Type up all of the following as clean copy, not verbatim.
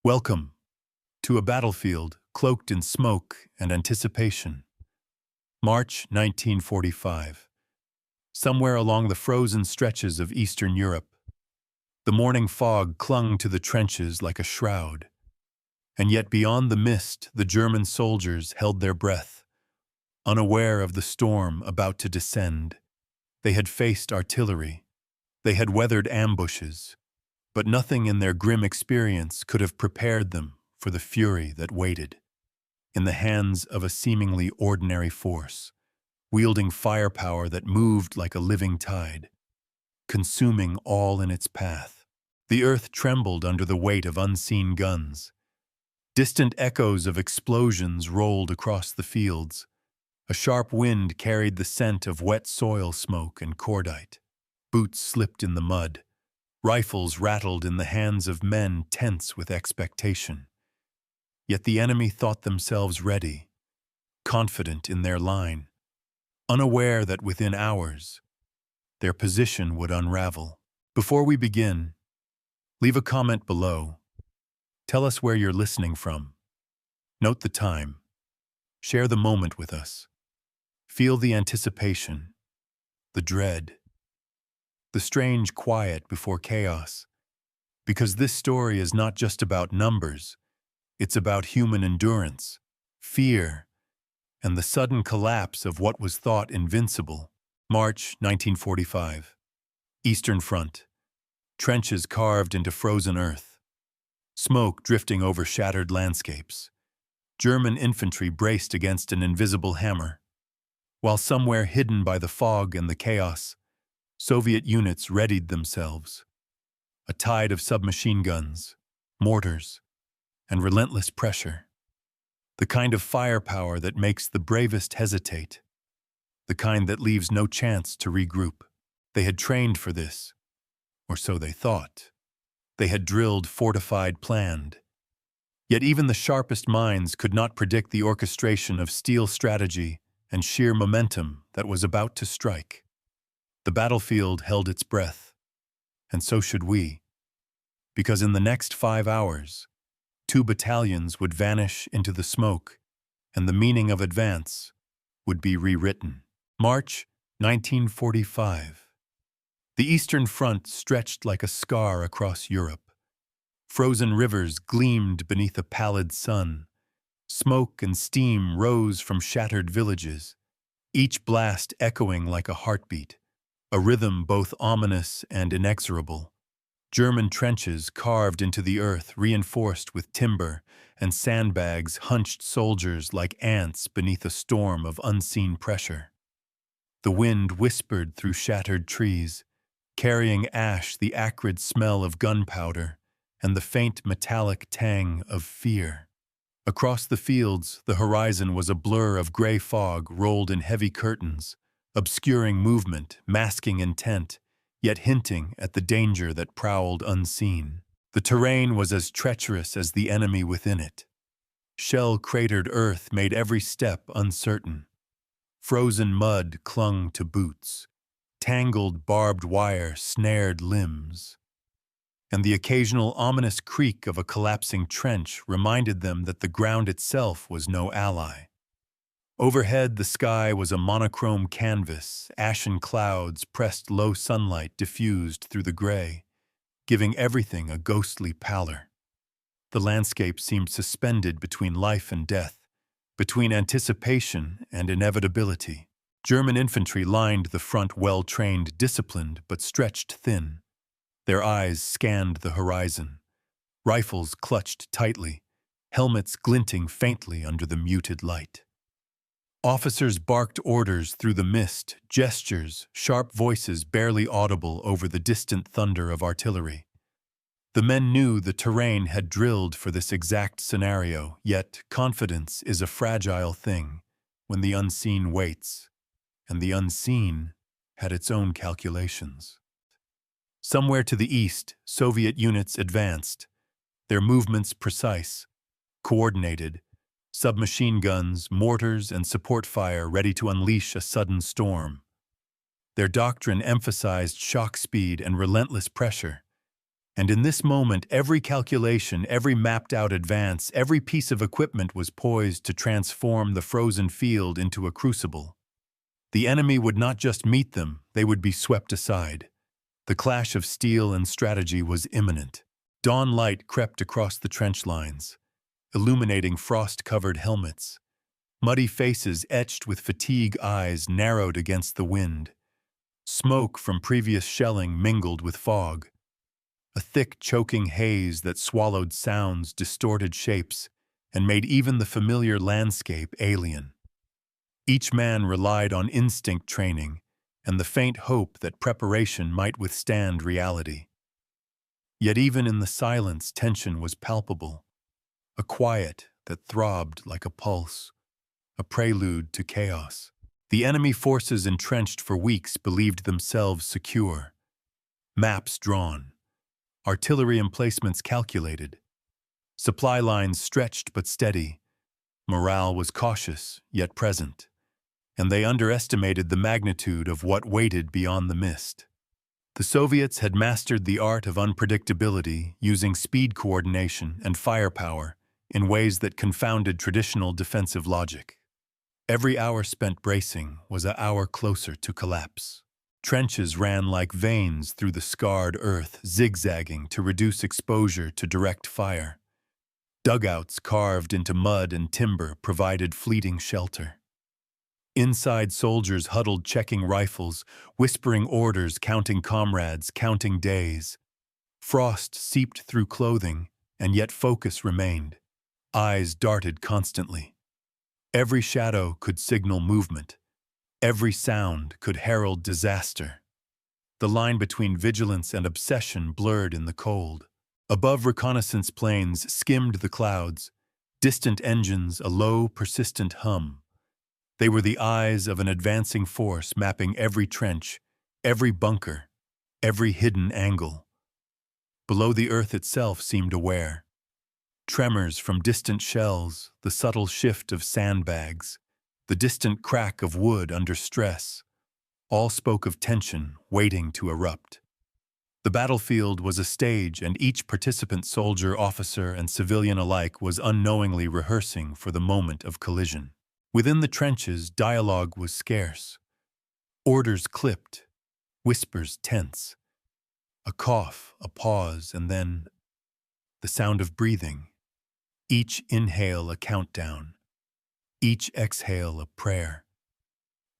Welcome to a battlefield cloaked in smoke and anticipation. March 1945. Somewhere along the frozen stretches of Eastern Europe, the morning fog clung to the trenches like a shroud. And yet beyond the mist, the German soldiers held their breath, unaware of the storm about to descend. They had faced artillery. They had weathered ambushes. But nothing in their grim experience could have prepared them for the fury that waited. In the hands of a seemingly ordinary force, wielding firepower that moved like a living tide, consuming all in its path. The earth trembled under the weight of unseen guns. Distant echoes of explosions rolled across the fields. A sharp wind carried the scent of wet soil smoke and cordite. Boots slipped in the mud. Rifles rattled in the hands of men tense with expectation. Yet the enemy thought themselves ready, confident in their line, unaware that within hours, their position would unravel. Before we begin, leave a comment below. Tell us where you're listening from. Note the time. Share the moment with us. Feel the anticipation, the dread, the strange quiet before chaos. Because this story is not just about numbers, it's about human endurance, fear, and the sudden collapse of what was thought invincible. March 1945. Eastern Front. Trenches carved into frozen earth. Smoke drifting over shattered landscapes. German infantry braced against an invisible hammer. While somewhere hidden by the fog and the chaos, Soviet units readied themselves. A tide of submachine guns, mortars, and relentless pressure. The kind of firepower that makes the bravest hesitate. The kind that leaves no chance to regroup. They had trained for this, or so they thought. They had drilled, fortified, planned. Yet even the sharpest minds could not predict the orchestration of steel strategy and sheer momentum that was about to strike. The battlefield held its breath, and so should we, because in the next 5 hours, 2 battalions would vanish into the smoke, and the meaning of advance would be rewritten. March 1945. The Eastern Front stretched like a scar across Europe. Frozen rivers gleamed beneath a pallid sun. Smoke and steam rose from shattered villages, each blast echoing like a heartbeat. A rhythm both ominous and inexorable. German trenches carved into the earth, reinforced with timber, and sandbags hunched soldiers like ants beneath a storm of unseen pressure. The wind whispered through shattered trees, carrying ash, the acrid smell of gunpowder, and the faint metallic tang of fear. Across the fields, the horizon was a blur of gray fog rolled in heavy curtains, obscuring movement, masking intent, yet hinting at the danger that prowled unseen. The terrain was as treacherous as the enemy within it. Shell-cratered earth made every step uncertain. Frozen mud clung to boots. Tangled barbed wire snared limbs. And the occasional ominous creak of a collapsing trench reminded them that the ground itself was no ally. Overhead, the sky was a monochrome canvas. Ashen clouds pressed low sunlight diffused through the gray, giving everything a ghostly pallor. The landscape seemed suspended between life and death, between anticipation and inevitability. German infantry lined the front, well-trained, disciplined, but stretched thin. Their eyes scanned the horizon. Rifles clutched tightly, helmets glinting faintly under the muted light. Officers barked orders through the mist, gestures, sharp voices barely audible over the distant thunder of artillery. The men knew the terrain had drilled for this exact scenario, yet confidence is a fragile thing when the unseen waits, and the unseen had its own calculations. Somewhere to the east, Soviet units advanced, their movements precise, coordinated, submachine guns, mortars, and support fire ready to unleash a sudden storm. Their doctrine emphasized shock speed and relentless pressure, And in this moment, every calculation, every mapped-out advance, every piece of equipment was poised to transform the frozen field into a crucible. The enemy would not just meet them, they would be swept aside. The clash of steel and strategy was imminent. Dawn light crept across the trench lines, illuminating frost-covered helmets. Muddy faces etched with fatigue, eyes narrowed against the wind. Smoke from previous shelling mingled with fog. A thick, choking haze that swallowed sounds, distorted shapes, and made even the familiar landscape alien. Each man relied on instinct training and the faint hope that preparation might withstand reality. Yet even in the silence, tension was palpable, a quiet that throbbed like a pulse, a prelude to chaos. The enemy forces entrenched for weeks believed themselves secure. Maps drawn, artillery emplacements calculated, supply lines stretched but steady. Morale was cautious yet present, and they underestimated the magnitude of what waited beyond the mist. The Soviets had mastered the art of unpredictability, using speed coordination and firepower in ways that confounded traditional defensive logic. Every hour spent bracing was an hour closer to collapse. Trenches ran like veins through the scarred earth, zigzagging to reduce exposure to direct fire. Dugouts carved into mud and timber provided fleeting shelter. Inside, soldiers huddled, checking rifles, whispering orders, counting comrades, counting days. Frost seeped through clothing, and yet focus remained. Eyes darted constantly. Every shadow could signal movement. Every sound could herald disaster. The line between vigilance and obsession blurred in the cold. Above, reconnaissance planes skimmed the clouds, distant engines a low, persistent hum. They were the eyes of an advancing force mapping every trench, every bunker, every hidden angle. Below, the earth itself seemed aware. Tremors from distant shells, the subtle shift of sandbags, the distant crack of wood under stress, all spoke of tension waiting to erupt. The battlefield was a stage, and each participant, soldier, officer, and civilian alike, was unknowingly rehearsing for the moment of collision. Within the trenches, dialogue was scarce. Orders clipped, whispers tense. A cough, a pause, and then the sound of breathing. Each inhale a countdown, each exhale a prayer.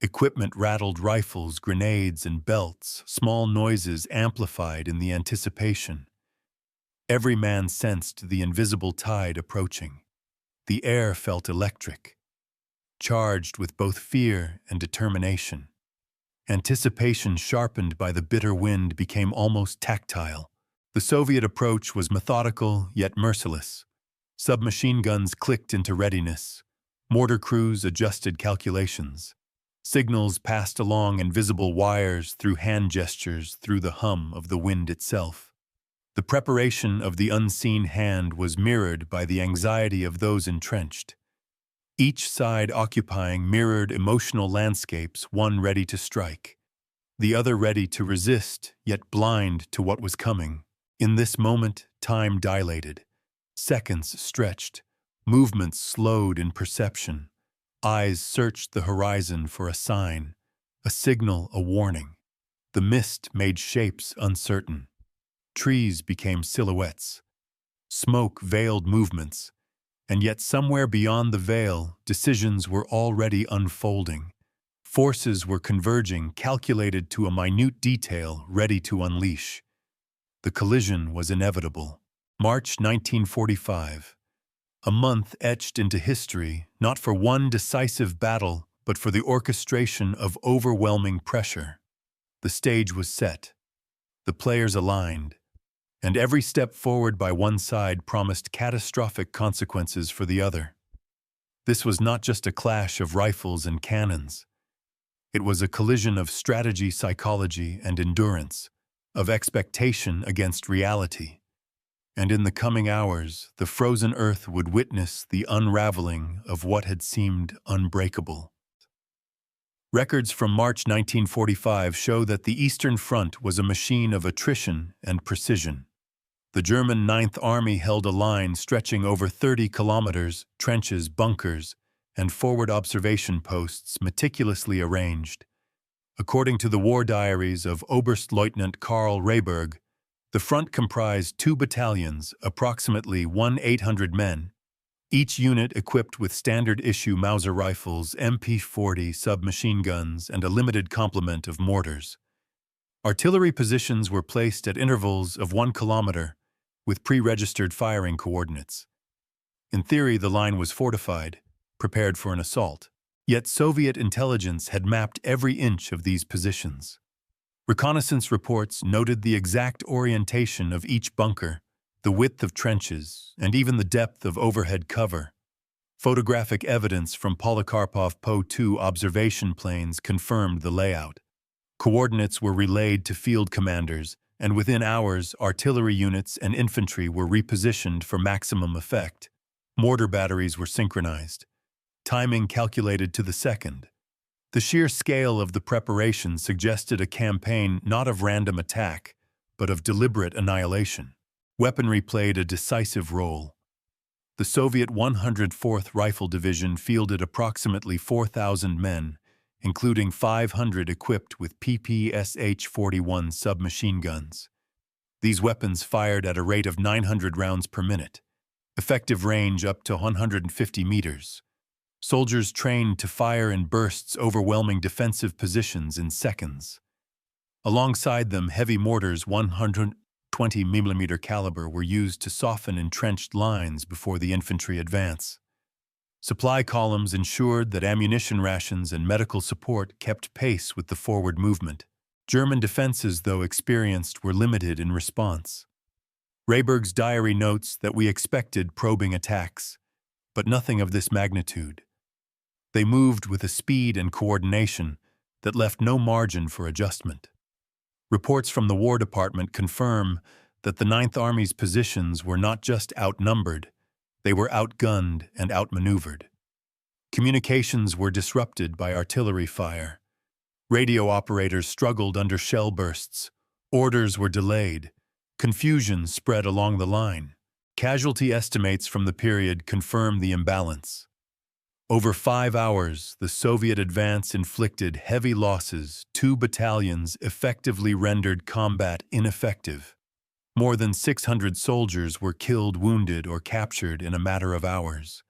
Equipment rattled, rifles, grenades, and belts, small noises amplified in the anticipation. Every man sensed the invisible tide approaching. The air felt electric, charged with both fear and determination. Anticipation, sharpened by the bitter wind, became almost tactile. The Soviet approach was methodical yet merciless. Submachine guns clicked into readiness. Mortar crews adjusted calculations. Signals passed along invisible wires, through hand gestures, through the hum of the wind itself. The preparation of the unseen hand was mirrored by the anxiety of those entrenched. Each side occupying mirrored emotional landscapes, one ready to strike, the other ready to resist, yet blind to what was coming. In this moment, time dilated. Seconds stretched, movements slowed in perception. Eyes searched the horizon for a sign, a signal, a warning. The mist made shapes uncertain. Trees became silhouettes. Smoke veiled movements. And yet somewhere beyond the veil, decisions were already unfolding. Forces were converging, calculated to a minute detail, ready to unleash. The collision was inevitable. March 1945. A month etched into history, not for one decisive battle, but for the orchestration of overwhelming pressure. The stage was set. The players aligned. And every step forward by one side promised catastrophic consequences for the other. This was not just a clash of rifles and cannons. It was a collision of strategy, psychology, and endurance, of expectation against reality. And in the coming hours, the frozen earth would witness the unraveling of what had seemed unbreakable. Records from March 1945 show that the Eastern Front was a machine of attrition and precision. The German Ninth Army held a line stretching over 30 kilometers, trenches, bunkers, and forward observation posts meticulously arranged. According to the war diaries of Oberstleutnant Karl Rehberg, the front comprised 2 battalions, approximately 1,800 men, each unit equipped with standard-issue Mauser rifles, MP-40 submachine guns, and a limited complement of mortars. Artillery positions were placed at intervals of 1 kilometer, with pre-registered firing coordinates. In theory, the line was fortified, prepared for an assault. Yet Soviet intelligence had mapped every inch of these positions. Reconnaissance reports noted the exact orientation of each bunker, the width of trenches, and even the depth of overhead cover. Photographic evidence from Polikarpov Po-2 observation planes confirmed the layout. Coordinates were relayed to field commanders, and within hours, artillery units and infantry were repositioned for maximum effect. Mortar batteries were synchronized, timing calculated to the second. The sheer scale of the preparation suggested a campaign not of random attack, but of deliberate annihilation. Weaponry played a decisive role. The Soviet 104th Rifle Division fielded approximately 4,000 men, including 500 equipped with PPSH-41 submachine guns. These weapons fired at a rate of 900 rounds per minute, effective range up to 150 meters. Soldiers trained to fire in bursts overwhelming defensive positions in seconds. Alongside them, heavy mortars 120 mm caliber were used to soften entrenched lines before the infantry advance. Supply columns ensured that ammunition rations and medical support kept pace with the forward movement. German defenses, though experienced, were limited in response. Rehberg's diary notes that we expected probing attacks, but nothing of this magnitude. They moved with a speed and coordination that left no margin for adjustment. Reports from the War Department confirm that the Ninth Army's positions were not just outnumbered, they were outgunned and outmaneuvered. Communications were disrupted by artillery fire. Radio operators struggled under shell bursts. Orders were delayed. Confusion spread along the line. Casualty estimates from the period confirm the imbalance. Over 5 hours, the Soviet advance inflicted heavy losses. 2 battalions effectively rendered combat ineffective. More than 600 soldiers were killed, wounded, or captured in a matter of hours.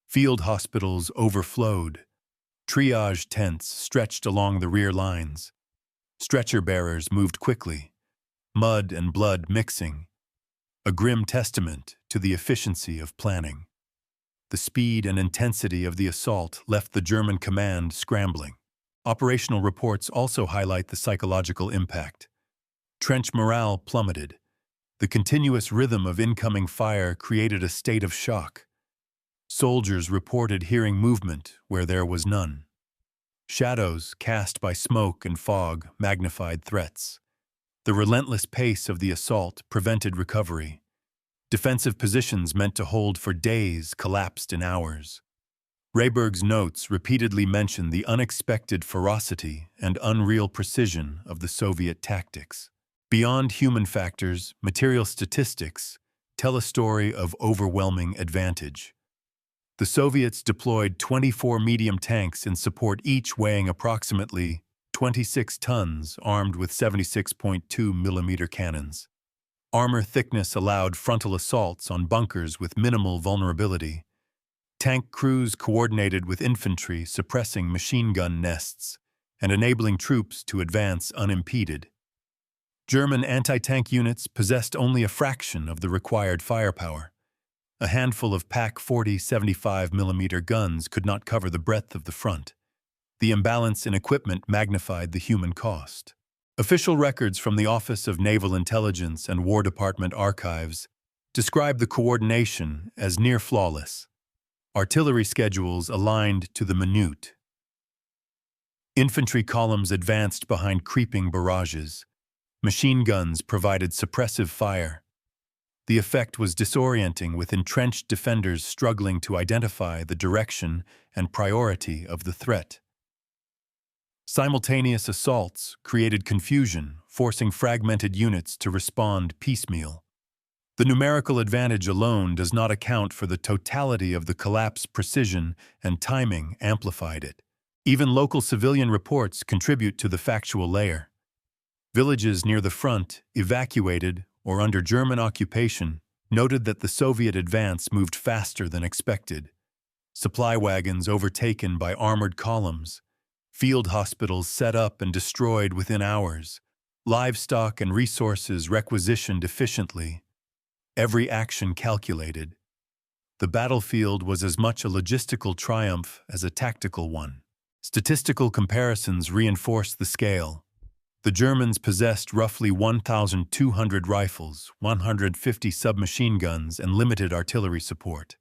Field hospitals overflowed. Triage tents stretched along the rear lines. Stretcher bearers moved quickly, mud and blood mixing, a grim testament to the efficiency of planning. The speed and intensity of the assault left the German command scrambling. Operational reports also highlight the psychological impact. Trench morale plummeted. The continuous rhythm of incoming fire created a state of shock. Soldiers reported hearing movement where there was none. Shadows cast by smoke and fog magnified threats. The relentless pace of the assault prevented recovery. Defensive positions meant to hold for days collapsed in hours. Rehberg's notes repeatedly mention the unexpected ferocity and unreal precision of the Soviet tactics. Beyond human factors, material statistics tell a story of overwhelming advantage. The Soviets deployed 24 medium tanks in support, each weighing approximately 26 tons, armed with 76.2 mm cannons. Armor thickness allowed frontal assaults on bunkers with minimal vulnerability. Tank crews coordinated with infantry, suppressing machine gun nests and enabling troops to advance unimpeded. German anti-tank units possessed only a fraction of the required firepower. A handful of PaK-40 75 mm guns could not cover the breadth of the front. The imbalance in equipment magnified the human cost. Official records from the Office of Naval Intelligence and War Department archives describe the coordination as near flawless. Artillery schedules aligned to the minute. Infantry columns advanced behind creeping barrages. Machine guns provided suppressive fire. The effect was disorienting, with entrenched defenders struggling to identify the direction and priority of the threat. Simultaneous assaults created confusion, forcing fragmented units to respond piecemeal. The numerical advantage alone does not account for the totality of the collapse. Precision and timing amplified it. Even local civilian reports contribute to the factual layer. Villages near the front, evacuated or under German occupation, noted that the Soviet advance moved faster than expected. Supply wagons overtaken by armored columns, field hospitals set up and destroyed within hours, livestock and resources requisitioned efficiently, every action calculated. The battlefield was as much a logistical triumph as a tactical one. Statistical comparisons reinforced the scale. The Germans possessed roughly 1,200 rifles, 150 submachine guns, and limited artillery support.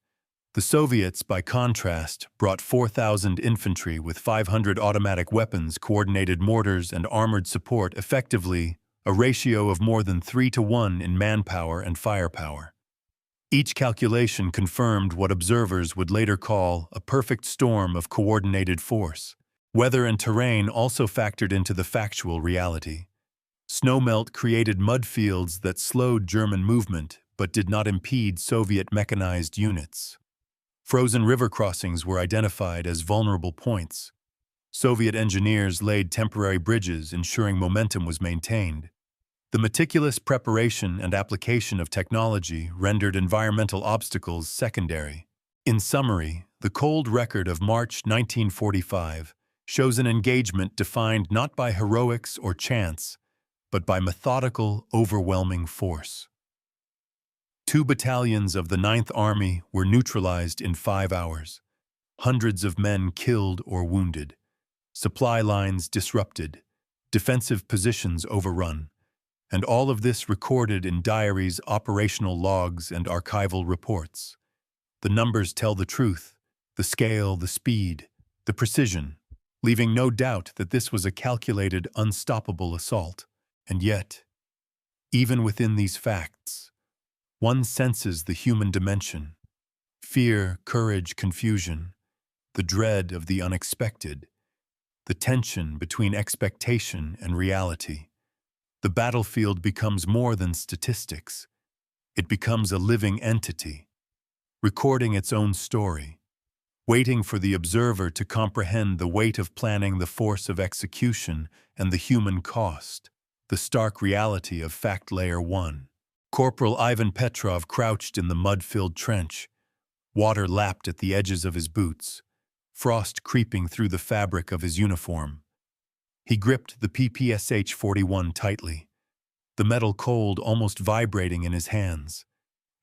The Soviets, by contrast, brought 4,000 infantry with 500 automatic weapons, coordinated mortars, and armored support, effectively a ratio of more than 3-to-1 in manpower and firepower. Each calculation confirmed what observers would later call a perfect storm of coordinated force. Weather and terrain also factored into the factual reality. Snowmelt created mud fields that slowed German movement but did not impede Soviet mechanized units. Frozen river crossings were identified as vulnerable points. Soviet engineers laid temporary bridges, ensuring momentum was maintained. The meticulous preparation and application of technology rendered environmental obstacles secondary. In summary, the cold record of March 1945 shows an engagement defined not by heroics or chance, but by methodical, overwhelming force. 2 battalions of the 9th Army were neutralized in 5 hours. Hundreds of men killed or wounded. Supply lines disrupted. Defensive positions overrun. And all of this recorded in diaries, operational logs, and archival reports. The numbers tell the truth, the scale, the speed, the precision, leaving no doubt that this was a calculated, unstoppable assault. And yet, even within these facts, one senses the human dimension: fear, courage, confusion, the dread of the unexpected, the tension between expectation and reality. The battlefield becomes more than statistics. It becomes a living entity, recording its own story, waiting for the observer to comprehend the weight of planning, the force of execution, and the human cost, the stark reality of fact layer 1. Corporal Ivan Petrov crouched in the mud-filled trench. Water lapped at the edges of his boots, frost creeping through the fabric of his uniform. He gripped the PPSH-41 tightly, the metal cold almost vibrating in his hands.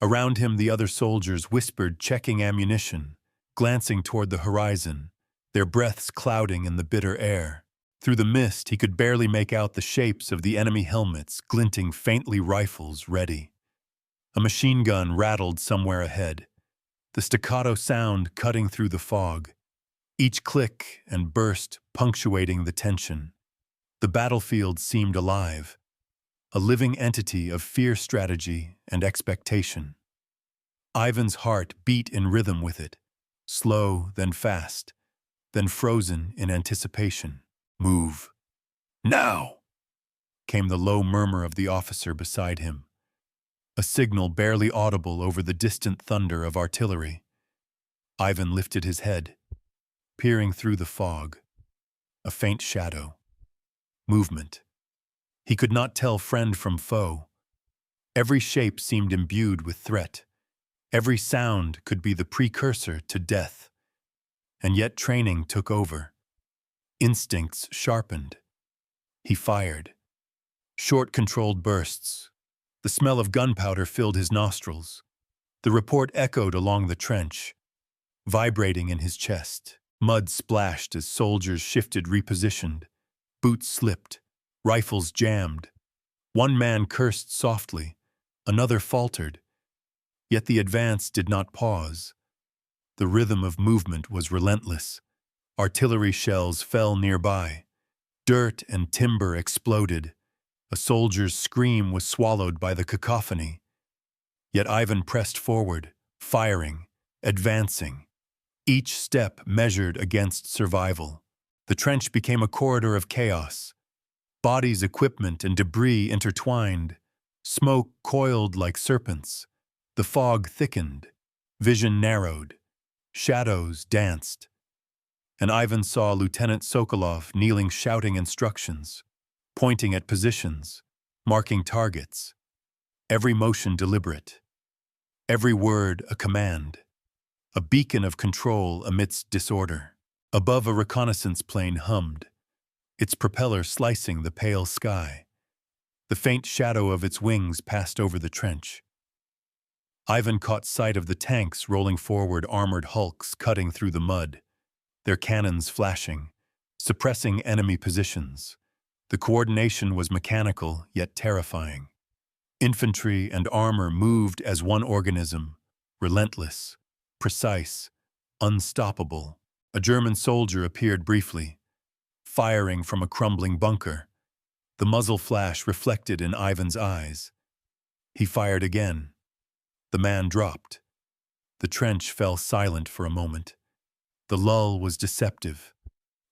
Around him, the other soldiers whispered, checking ammunition, glancing toward the horizon, their breaths clouding in the bitter air. Through the mist, he could barely make out the shapes of the enemy helmets, glinting faintly, rifles ready. A machine gun rattled somewhere ahead, the staccato sound cutting through the fog, each click and burst punctuating the tension. The battlefield seemed alive, a living entity of fear, strategy, and expectation. Ivan's heart beat in rhythm with it, slow, then fast, then frozen in anticipation. "Move. Now!" came the low murmur of the officer beside him, a signal barely audible over the distant thunder of artillery. Ivan lifted his head, peering through the fog. A faint shadow. Movement. He could not tell friend from foe. Every shape seemed imbued with threat. Every sound could be the precursor to death. And yet training took over. Instincts sharpened. He fired. Short, controlled bursts. The smell of gunpowder filled his nostrils. The report echoed along the trench, vibrating in his chest. Mud splashed as soldiers shifted, repositioned. Boots slipped. Rifles jammed. One man cursed softly. Another faltered. Yet the advance did not pause. The rhythm of movement was relentless. Artillery shells fell nearby. Dirt and timber exploded. A soldier's scream was swallowed by the cacophony. Yet Ivan pressed forward, firing, advancing. Each step measured against survival. The trench became a corridor of chaos. Bodies, equipment, and debris intertwined, Smoke coiled like serpents. The fog thickened. Vision narrowed. Shadows danced. And Ivan saw Lieutenant Sokolov kneeling, shouting instructions, pointing at positions, marking targets. Every motion deliberate. Every word a command. A beacon of control amidst disorder. Above, a reconnaissance plane hummed, its propeller slicing the pale sky. The faint shadow of its wings passed over the trench. Ivan caught sight of the tanks rolling forward, armored hulks cutting through the mud, their cannons flashing, suppressing enemy positions. The coordination was mechanical, yet terrifying. Infantry and armor moved as one organism, relentless, precise, unstoppable. A German soldier appeared briefly, firing from a crumbling bunker. The muzzle flash reflected in Ivan's eyes. He fired again. The man dropped. The trench fell silent for a moment. The lull was deceptive,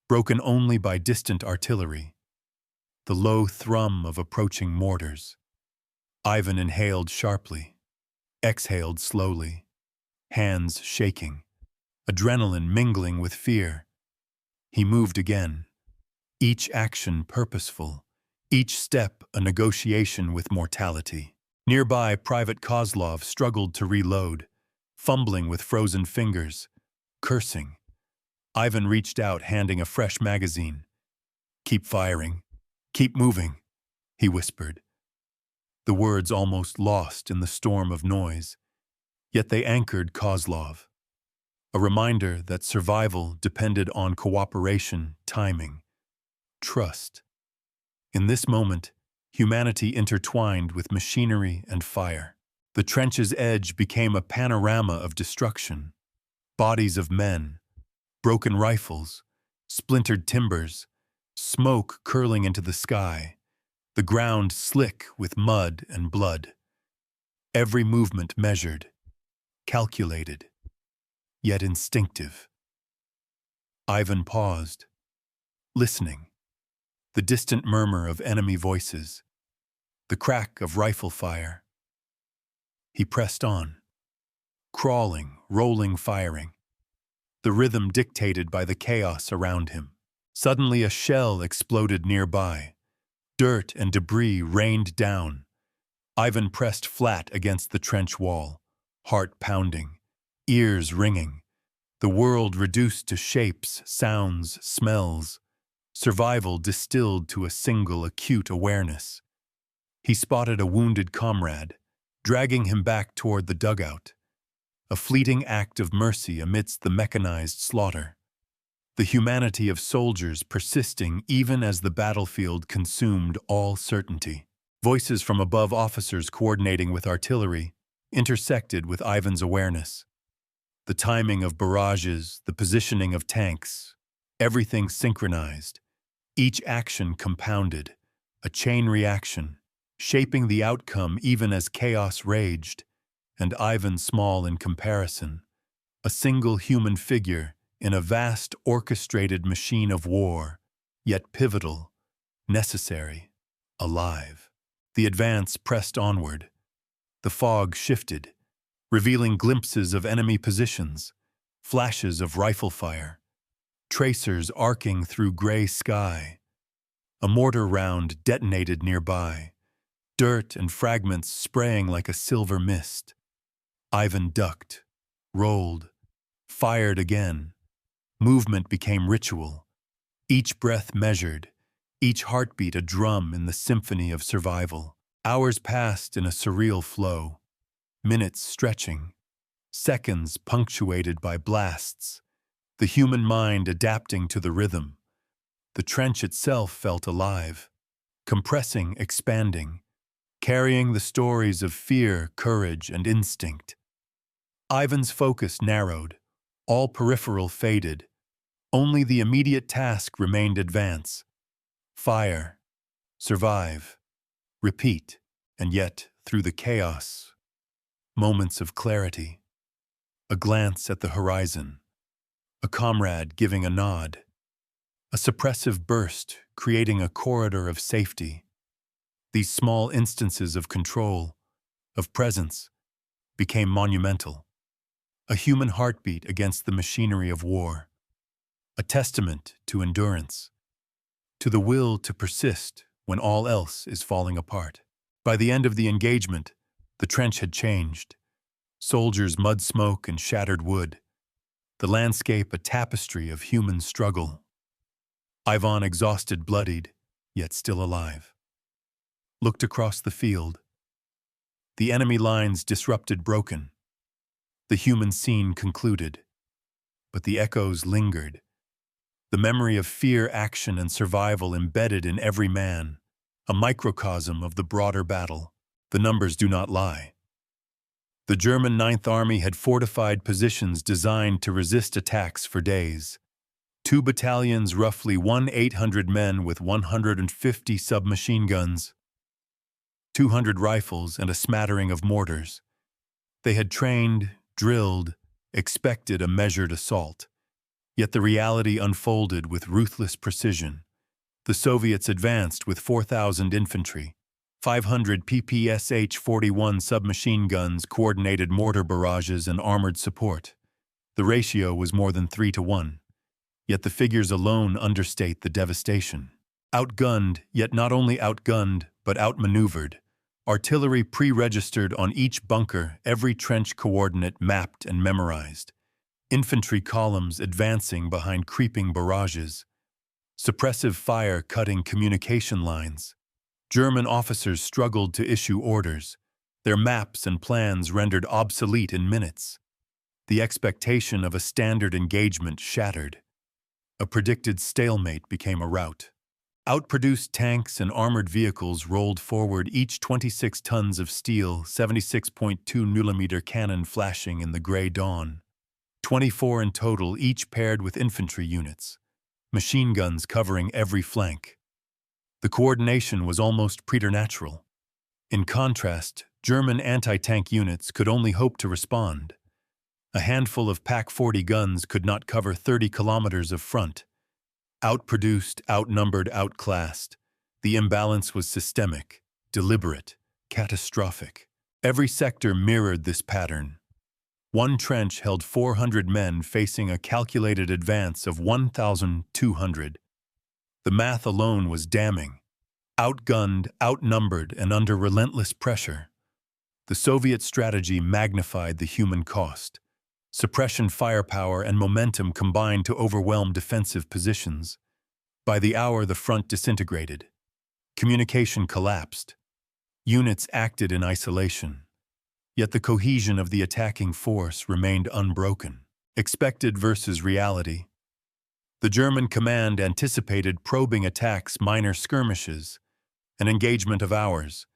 broken only by distant artillery, the low thrum of approaching mortars. Ivan inhaled sharply, exhaled slowly, hands shaking, adrenaline mingling with fear. He moved again, each action purposeful, each step a negotiation with mortality. Nearby, Private Kozlov struggled to reload, fumbling with frozen fingers, cursing. Ivan reached out, handing a fresh magazine. "Keep firing. Keep moving," he whispered. The words almost lost in the storm of noise, yet they anchored Kozlov. A reminder that survival depended on cooperation, timing, trust. In this moment, humanity intertwined with machinery and fire. The trench's edge became a panorama of destruction. Bodies of men, broken rifles, splintered timbers, smoke curling into the sky, the ground slick with mud and blood. Every movement measured, calculated, yet instinctive. Ivan paused, listening. The distant murmur of enemy voices, the crack of rifle fire. He pressed on, crawling, rolling, firing, the rhythm dictated by the chaos around him. Suddenly a shell exploded nearby. Dirt and debris rained down. Ivan pressed flat against the trench wall, heart pounding, ears ringing. The world reduced to shapes, sounds, smells. Survival distilled to a single acute awareness. He spotted a wounded comrade, dragging him back toward the dugout. A fleeting act of mercy amidst the mechanized slaughter. The humanity of soldiers persisting even as the battlefield consumed all certainty. Voices from above, officers coordinating with artillery, intersected with Ivan's awareness. The timing of barrages, the positioning of tanks, everything synchronized. Each action compounded, a chain reaction, shaping the outcome even as chaos raged, and Ivan small in comparison, a single human figure in a vast orchestrated machine of war, yet pivotal, necessary, alive. The advance pressed onward. The fog shifted, revealing glimpses of enemy positions, flashes of rifle fire, tracers arcing through gray sky. A mortar round detonated nearby, dirt and fragments spraying like a silver mist. Ivan ducked, rolled, fired again. Movement became ritual, each breath measured, each heartbeat a drum in the symphony of survival. Hours passed in a surreal flow, minutes stretching, seconds punctuated by blasts, the human mind adapting to the rhythm. The trench itself felt alive, compressing, expanding, carrying the stories of fear, courage, and instinct. Ivan's focus narrowed, all peripheral faded. Only the immediate task remained: advance, fire, survive, repeat, and yet, through the chaos, moments of clarity. A glance at the horizon, a comrade giving a nod, a suppressive burst creating a corridor of safety. These small instances of control, of presence, became monumental. A human heartbeat against the machinery of war. A testament to endurance, to the will to persist when all else is falling apart. By the end of the engagement, the trench had changed. Soldiers' mud smoke and shattered wood. The landscape a tapestry of human struggle. Ivan, exhausted, bloodied, yet still alive, looked across the field. The enemy lines disrupted, broken. The human scene concluded. But the echoes lingered. The memory of fear, action, and survival embedded in every man, a microcosm of the broader battle. The numbers do not lie. The German Ninth Army had fortified positions designed to resist attacks for days. 2 battalions, roughly 1,800 men with 150 submachine guns, 200 rifles, and a smattering of mortars. They had trained, drilled, expected a measured assault. Yet the reality unfolded with ruthless precision. The Soviets advanced with 4,000 infantry, 500 PPSH-41 submachine guns, coordinated mortar barrages, and armored support. The ratio was more than 3-1. Yet the figures alone understate the devastation. Outgunned, yet not only outgunned, but outmaneuvered. Artillery pre-registered on each bunker, every trench coordinate mapped and memorized. Infantry columns advancing behind creeping barrages. Suppressive fire cutting communication lines. German officers struggled to issue orders, their maps and plans rendered obsolete in minutes. The expectation of a standard engagement shattered. A predicted stalemate became a rout. Outproduced tanks and armored vehicles rolled forward, each 26 tons of steel, 76.2 mm cannon flashing in the gray dawn. 24 in total, each paired with infantry units. Machine guns covering every flank. The coordination was almost preternatural. In contrast, German anti-tank units could only hope to respond. A handful of PaK-40 guns could not cover 30 kilometers of front. Outproduced, outnumbered, outclassed. The imbalance was systemic, deliberate, catastrophic. Every sector mirrored this pattern. One trench held 400 men facing a calculated advance of 1,200. The math alone was damning. Outgunned, outnumbered, and under relentless pressure. The Soviet strategy magnified the human cost. Suppression, firepower, and momentum combined to overwhelm defensive positions. By the hour, the front disintegrated. Communication collapsed. Units acted in isolation. Yet the cohesion of the attacking force remained unbroken. Expected versus reality. The German command anticipated probing attacks, minor skirmishes, an engagement of hours.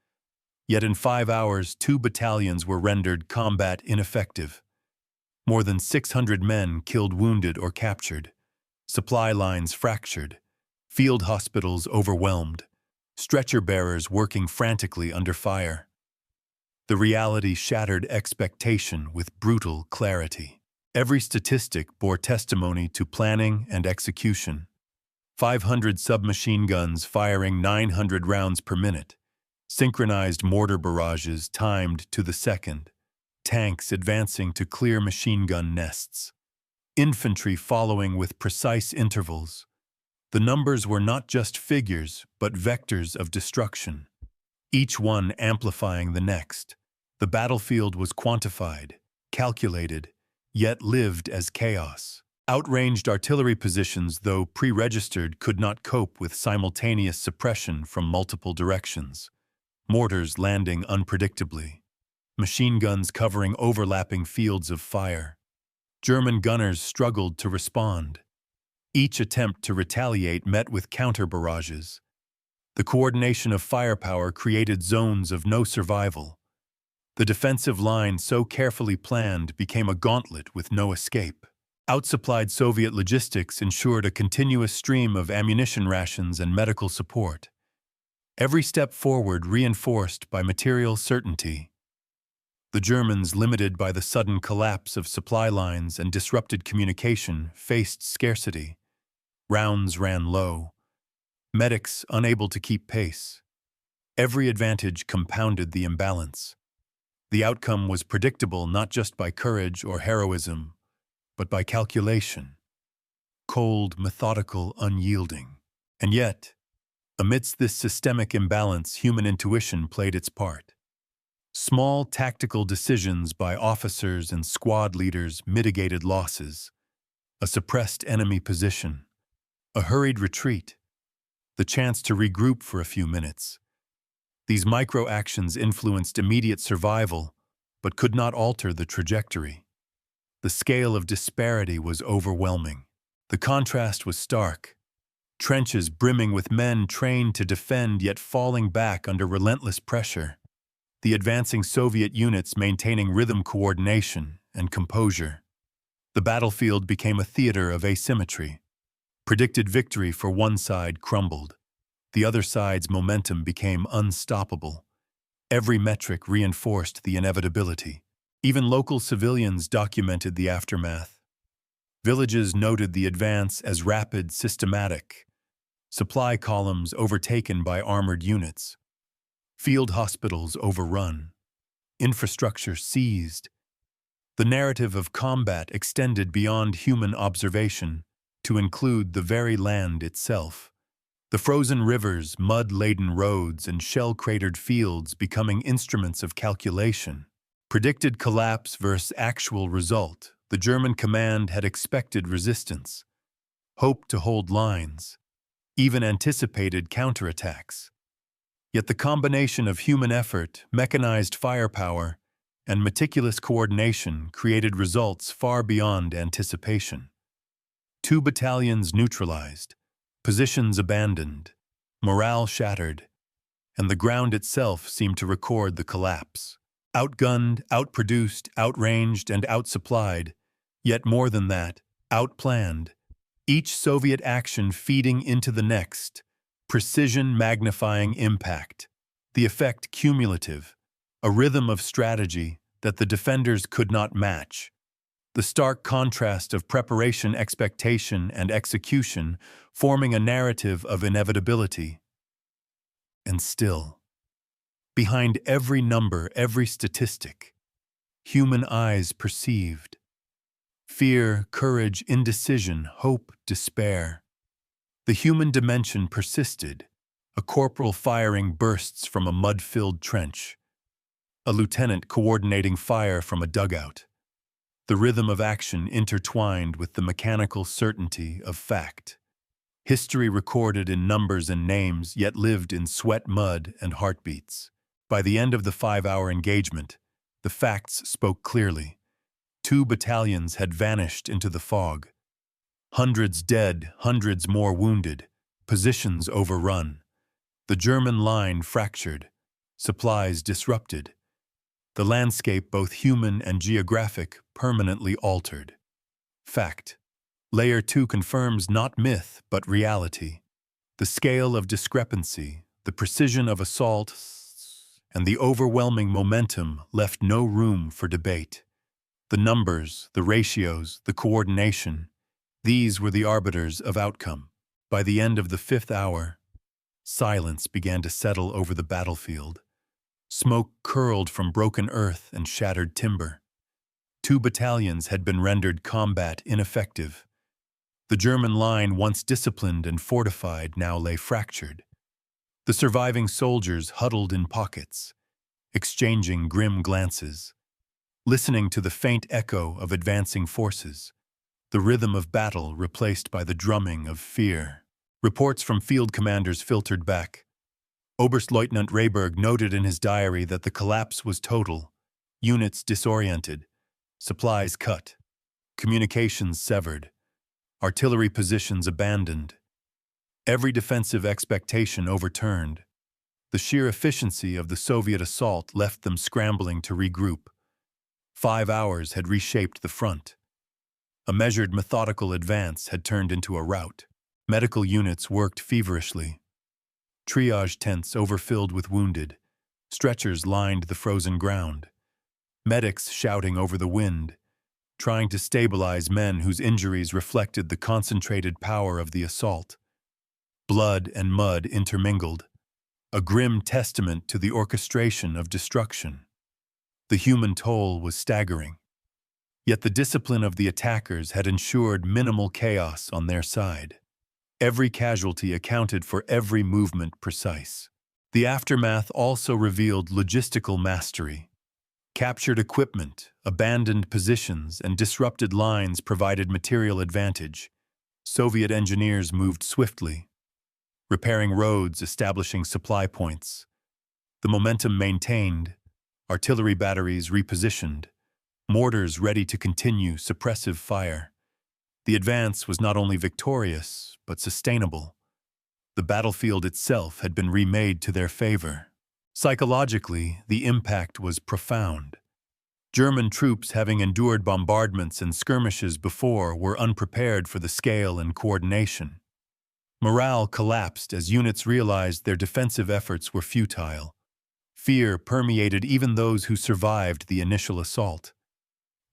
Yet in 5 hours, 2 battalions were rendered combat ineffective. More than 600 men killed, wounded, or captured. Supply lines fractured. Field hospitals overwhelmed. Stretcher bearers working frantically under fire. The reality shattered expectation with brutal clarity. Every statistic bore testimony to planning and execution. 500 submachine guns firing 900 rounds per minute. Synchronized mortar barrages timed to the second. Tanks advancing to clear machine gun nests. Infantry following with precise intervals. The numbers were not just figures, but vectors of destruction, each one amplifying the next. The battlefield was quantified, calculated, yet lived as chaos. Outranged artillery positions, though pre-registered, could not cope with simultaneous suppression from multiple directions. Mortars landing unpredictably. Machine guns covering overlapping fields of fire. German gunners struggled to respond. Each attempt to retaliate met with counter barrages. The coordination of firepower created zones of no survival. The defensive line, so carefully planned, became a gauntlet with no escape. Outsupplied Soviet logistics ensured a continuous stream of ammunition rations and medical support. Every step forward reinforced by material certainty. The Germans, limited by the sudden collapse of supply lines and disrupted communication, faced scarcity. Rounds ran low. Medics unable to keep pace. Every advantage compounded the imbalance. The outcome was predictable not just by courage or heroism, but by calculation. Cold, methodical, unyielding. And yet, amidst this systemic imbalance, human intuition played its part. Small tactical decisions by officers and squad leaders mitigated losses. A suppressed enemy position, a hurried retreat, the chance to regroup for a few minutes. These micro-actions influenced immediate survival, but could not alter the trajectory. The scale of disparity was overwhelming. The contrast was stark. Trenches brimming with men trained to defend yet falling back under relentless pressure. The advancing Soviet units maintaining rhythm coordination and composure. The battlefield became a theater of asymmetry. Predicted victory for one side crumbled. The other side's momentum became unstoppable. Every metric reinforced the inevitability. Even local civilians documented the aftermath. Villages noted the advance as rapid, systematic. Supply columns overtaken by armored units. Field hospitals overrun. Infrastructure seized. The narrative of combat extended beyond human observation to include the very land itself. The frozen rivers, mud-laden roads, and shell-cratered fields becoming instruments of calculation. Predicted collapse versus actual result. The German command had expected resistance, hoped to hold lines, even anticipated counterattacks. Yet the combination of human effort, mechanized firepower, and meticulous coordination created results far beyond anticipation. 2 battalions neutralized, positions abandoned, morale shattered, and the ground itself seemed to record the collapse. Outgunned, outproduced, outranged, and outsupplied, yet more than that, outplanned, each Soviet action feeding into the next, precision magnifying impact, the effect cumulative, a rhythm of strategy that the defenders could not match. The stark contrast of preparation, expectation, and execution forming a narrative of inevitability. And still, behind every number, every statistic, human eyes perceived. Fear, courage, indecision, hope, despair. The human dimension persisted. A corporal firing bursts from a mud-filled trench. A lieutenant coordinating fire from a dugout. The rhythm of action intertwined with the mechanical certainty of fact. History recorded in numbers and names, yet lived in sweat, mud, and heartbeats. By the end of the 5-hour engagement, the facts spoke clearly. 2 battalions had vanished into the fog. Hundreds dead, hundreds more wounded, positions overrun. The German line fractured, supplies disrupted. The landscape, both human and geographic, permanently altered. Fact. Layer 2 confirms not myth, but reality. The scale of discrepancy, the precision of assault, and the overwhelming momentum left no room for debate. The numbers, the ratios, the coordination, these were the arbiters of outcome. By the end of the 5th hour, silence began to settle over the battlefield. Smoke curled from broken earth and shattered timber. 2 battalions had been rendered combat ineffective. The German line, once disciplined and fortified, now lay fractured. The surviving soldiers huddled in pockets, exchanging grim glances, listening to the faint echo of advancing forces, the rhythm of battle replaced by the drumming of fear. Reports from field commanders filtered back. Oberstleutnant Rehberg noted in his diary that the collapse was total, units disoriented, supplies cut, communications severed, artillery positions abandoned, every defensive expectation overturned. The sheer efficiency of the Soviet assault left them scrambling to regroup. 5 hours had reshaped the front. A measured, methodical advance had turned into a rout. Medical units worked feverishly. Triage tents overfilled with wounded. Stretchers lined the frozen ground. Medics shouting over the wind, trying to stabilize men whose injuries reflected the concentrated power of the assault. Blood and mud intermingled. a grim testament to the orchestration of destruction. The human toll was staggering, yet the discipline of the attackers had ensured minimal chaos on their side. Every casualty accounted for every movement precise. The aftermath also revealed logistical mastery. Captured equipment, abandoned positions, and disrupted lines provided material advantage. Soviet engineers moved swiftly, repairing roads, establishing supply points. The momentum maintained, artillery batteries repositioned, mortars ready to continue suppressive fire. The advance was not only victorious, but sustainable. The battlefield itself had been remade to their favor. Psychologically, the impact was profound. German troops, having endured bombardments and skirmishes before, were unprepared for the scale and coordination. Morale collapsed as units realized their defensive efforts were futile. Fear permeated even those who survived the initial assault.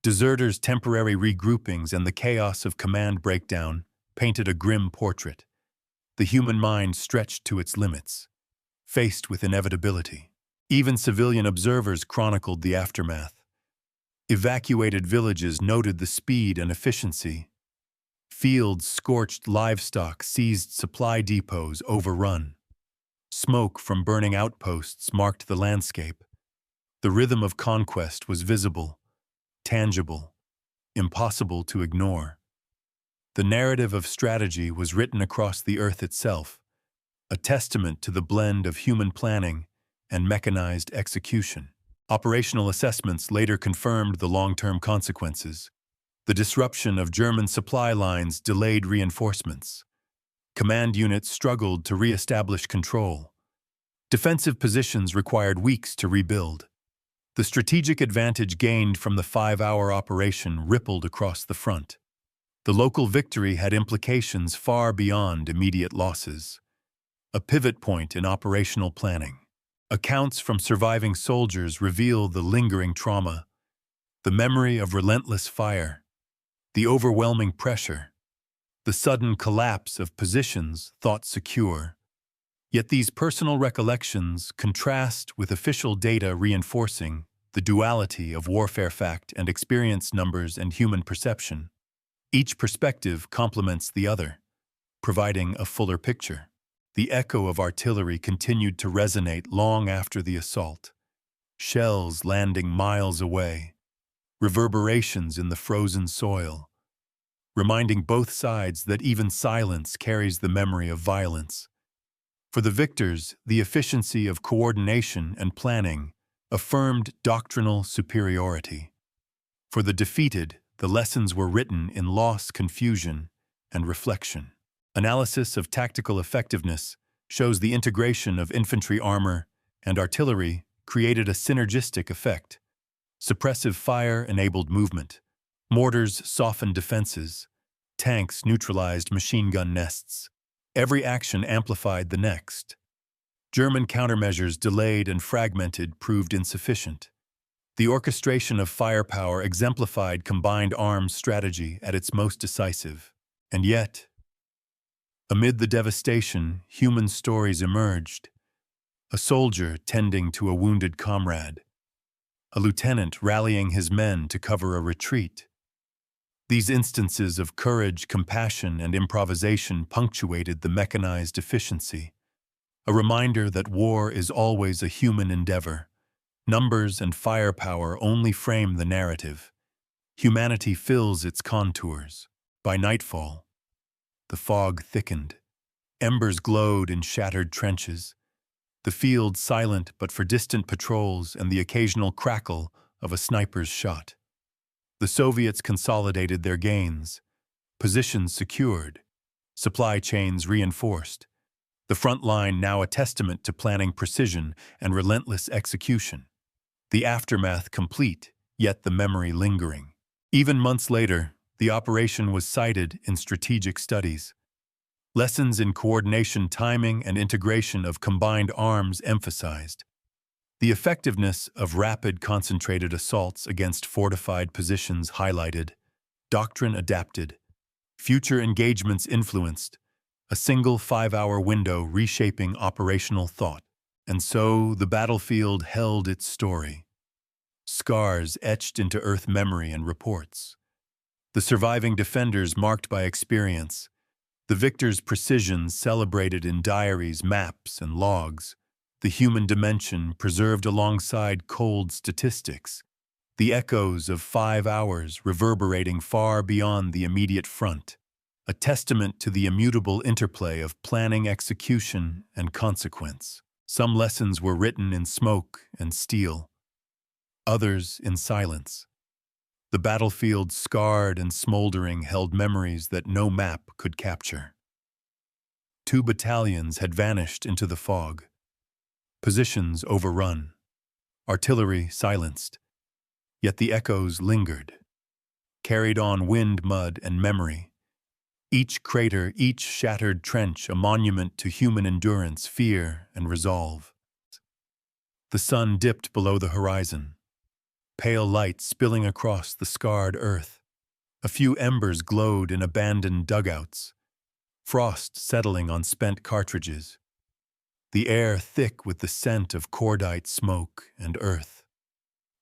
Deserters' temporary regroupings and the chaos of command breakdown painted a grim portrait. The human mind stretched to its limits, faced with inevitability. Even civilian observers chronicled the aftermath. Evacuated villages noted the speed and efficiency. Fields scorched livestock, seized supply depots overrun. Smoke from burning outposts marked the landscape. The rhythm of conquest was visible, tangible, impossible to ignore. The narrative of strategy was written across the earth itself, a testament to the blend of human planning and mechanized execution. Operational assessments later confirmed the long-term consequences. The disruption of German supply lines delayed reinforcements. Command units struggled to re-establish control. Defensive positions required weeks to rebuild. The strategic advantage gained from the 5-hour operation rippled across the front. The local victory had implications far beyond immediate losses. A pivot point in operational planning. Accounts from surviving soldiers reveal the lingering trauma, the memory of relentless fire, the overwhelming pressure, the sudden collapse of positions thought secure. Yet these personal recollections contrast with official data reinforcing the duality of warfare fact and experience numbers and human perception. Each perspective complements the other, providing a fuller picture. The echo of artillery continued to resonate long after the assault. Shells landing miles away, reverberations in the frozen soil, reminding both sides that even silence carries the memory of violence. For the victors, the efficiency of coordination and planning affirmed doctrinal superiority. For the defeated, the lessons were written in loss, confusion, and reflection. Analysis of tactical effectiveness shows the integration of infantry armor and artillery created a synergistic effect. Suppressive fire enabled movement. Mortars softened defenses. Tanks neutralized machine gun nests. Every action amplified the next. German countermeasures delayed and fragmented proved insufficient. The orchestration of firepower exemplified combined arms strategy at its most decisive. And yet, amid the devastation, human stories emerged. A soldier tending to a wounded comrade. A lieutenant rallying his men to cover a retreat. These instances of courage, compassion, and improvisation punctuated the mechanized efficiency. A reminder that war is always a human endeavor. Numbers and firepower only frame the narrative. Humanity fills its contours. By nightfall, the fog thickened. Embers glowed in shattered trenches. The field silent but for distant patrols and the occasional crackle of a sniper's shot. The Soviets consolidated their gains. Positions secured. Supply chains reinforced. The front line now a testament to planning precision and relentless execution. The aftermath complete, yet the memory lingering. Even months later, the operation was cited in strategic studies. Lessons in coordination, timing, and integration of combined arms emphasized. The effectiveness of rapid, concentrated assaults against fortified positions highlighted. Doctrine adapted. Future engagements influenced. A single 5-hour window reshaping operational thought. And so the battlefield held its story, scars etched into earth memory and reports. The surviving defenders marked by experience, the victor's precision celebrated in diaries, maps, and logs, the human dimension preserved alongside cold statistics, the echoes of 5 hours reverberating far beyond the immediate front, a testament to the immutable interplay of planning, execution, and consequence. Some lessons were written in smoke and steel, others in silence. The battlefield, scarred and smoldering, held memories that no map could capture. 2 battalions had vanished into the fog, positions overrun, artillery silenced, yet the echoes lingered, carried on wind, mud, and memory. Each crater, each shattered trench, a monument to human endurance, fear, and resolve. The sun dipped below the horizon, pale light spilling across the scarred earth. A few embers glowed in abandoned dugouts, frost settling on spent cartridges. The air thick with the scent of cordite smoke and earth.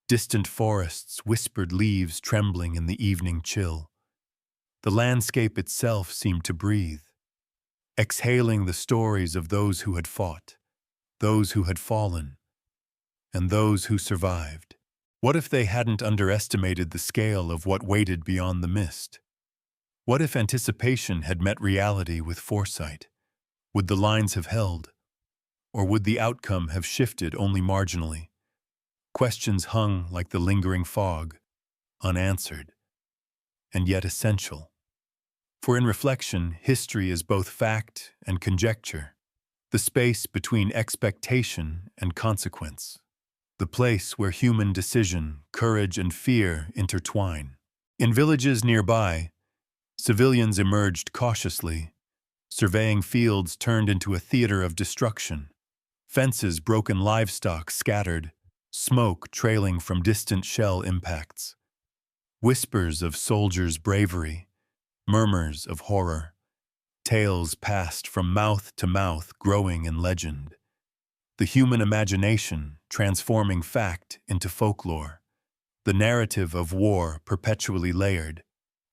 Distant forests, whispered leaves trembling in the evening chill. The landscape itself seemed to breathe, exhaling the stories of those who had fought, those who had fallen, and those who survived. What if they hadn't underestimated the scale of what waited beyond the mist? What if anticipation had met reality with foresight? Would the lines have held? Or would the outcome have shifted only marginally? Questions hung like the lingering fog, unanswered, and yet essential. For in reflection, history is both fact and conjecture, the space between expectation and consequence, the place where human decision, courage, and fear intertwine. In villages nearby, civilians emerged cautiously, surveying fields turned into a theater of destruction, fences broken, livestock scattered, smoke trailing from distant shell impacts. Whispers of soldiers' bravery, murmurs of horror, tales passed from mouth to mouth, growing in legend. The human imagination transforming fact into folklore, the narrative of war perpetually layered,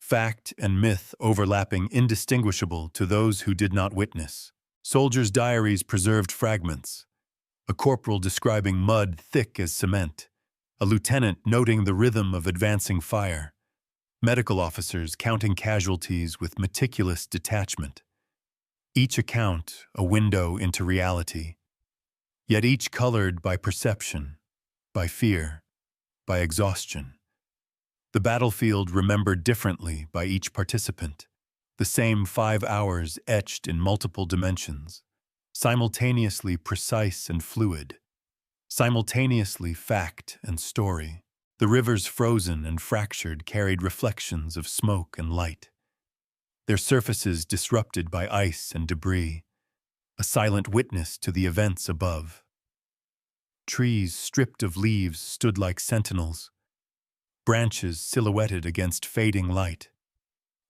fact and myth overlapping, indistinguishable to those who did not witness. Soldiers' diaries preserved fragments, a corporal describing mud thick as cement, a lieutenant noting the rhythm of advancing fire, medical officers counting casualties with meticulous detachment. Each account a window into reality, yet each colored by perception, by fear, by exhaustion. The battlefield remembered differently by each participant, the same 5 hours etched in multiple dimensions, simultaneously precise and fluid, simultaneously fact and story. The rivers, frozen and fractured, carried reflections of smoke and light, their surfaces disrupted by ice and debris, a silent witness to the events above. Trees stripped of leaves stood like sentinels, branches silhouetted against fading light.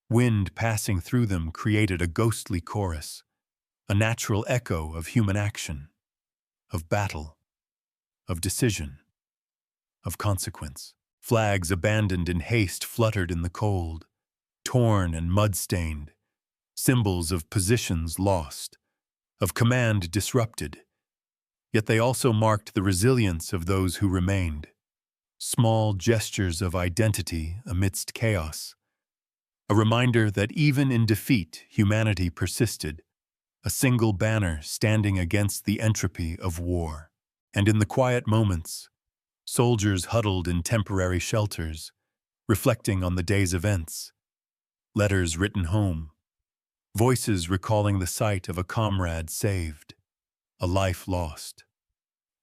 Wind passing through them created a ghostly chorus, a natural echo of human action, of battle, of decision, of consequence. Flags abandoned in haste fluttered in the cold, torn and mud-stained, symbols of positions lost, of command disrupted. Yet they also marked the resilience of those who remained, small gestures of identity amidst chaos, a reminder that even in defeat humanity persisted, a single banner standing against the entropy of war. And in the quiet moments, soldiers huddled in temporary shelters, reflecting on the day's events, letters written home, voices recalling the sight of a comrade saved, a life lost.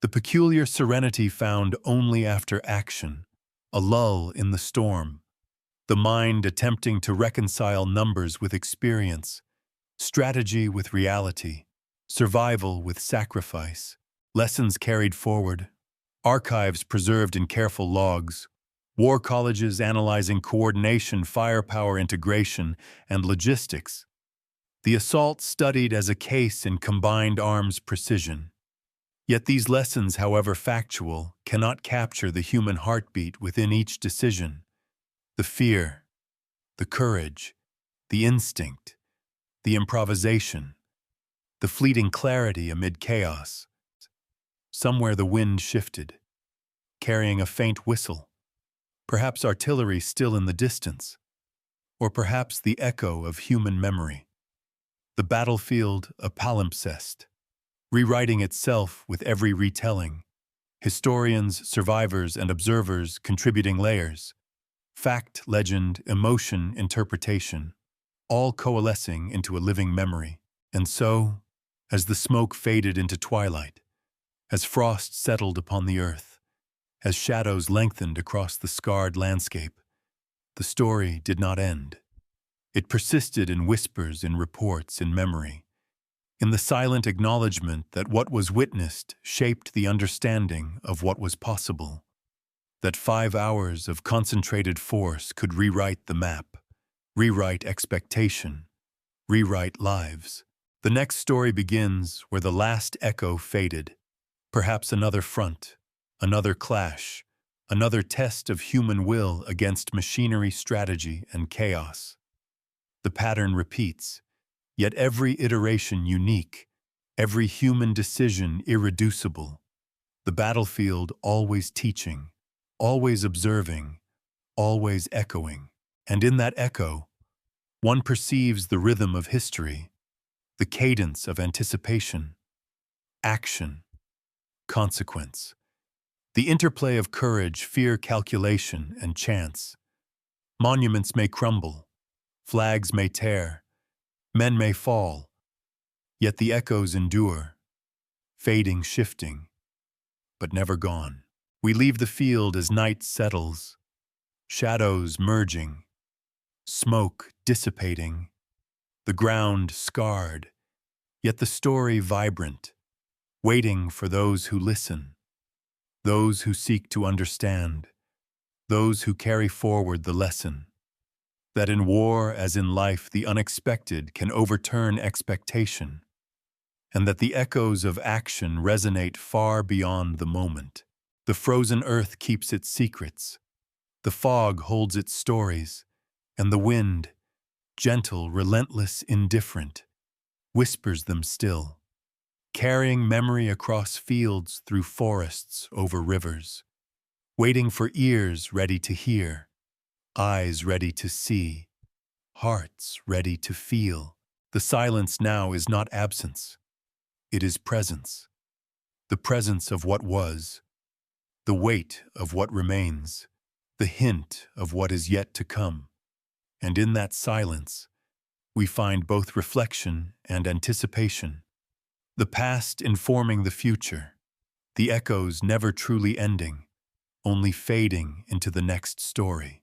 The peculiar serenity found only after action, a lull in the storm, the mind attempting to reconcile numbers with experience, strategy with reality, survival with sacrifice, lessons carried forward, archives preserved in careful logs, war colleges analyzing coordination, firepower integration, and logistics. The assault studied as a case in combined arms precision. Yet these lessons, however factual, cannot capture the human heartbeat within each decision. The fear, the courage, the instinct, the improvisation, the fleeting clarity amid chaos. Somewhere the wind shifted, carrying a faint whistle, perhaps artillery still in the distance, or perhaps the echo of human memory. The battlefield a palimpsest, rewriting itself with every retelling, historians, survivors, and observers contributing layers, fact, legend, emotion, interpretation, all coalescing into a living memory. And so, as the smoke faded into twilight, as frost settled upon the earth, as shadows lengthened across the scarred landscape, the story did not end. It persisted in whispers, in reports, in memory, in the silent acknowledgement that what was witnessed shaped the understanding of what was possible, that 5 hours of concentrated force could rewrite the map, rewrite expectation, rewrite lives. The next story begins where the last echo faded, perhaps another front, another clash, another test of human will against machinery, strategy, and chaos. The pattern repeats, yet every iteration unique, every human decision irreducible. The battlefield always teaching, always observing, always echoing. And in that echo, one perceives the rhythm of history, the cadence of anticipation, action, consequence, the interplay of courage, fear, calculation, and chance. Monuments may crumble, flags may tear, men may fall, yet the echoes endure, fading, shifting, but never gone. We leave the field as night settles, shadows merging, smoke dissipating, the ground scarred, yet the story vibrant, waiting for those who listen, those who seek to understand, those who carry forward the lesson, that in war as in life the unexpected can overturn expectation, and that the echoes of action resonate far beyond the moment. The frozen earth keeps its secrets, the fog holds its stories, and the wind, gentle, relentless, indifferent, whispers them still, carrying memory across fields, through forests, over rivers, waiting for ears ready to hear, eyes ready to see, hearts ready to feel. The silence now is not absence, it is presence, the presence of what was, the weight of what remains, the hint of what is yet to come. And in that silence, we find both reflection and anticipation, the past informing the future, the echoes never truly ending, only fading into the next story.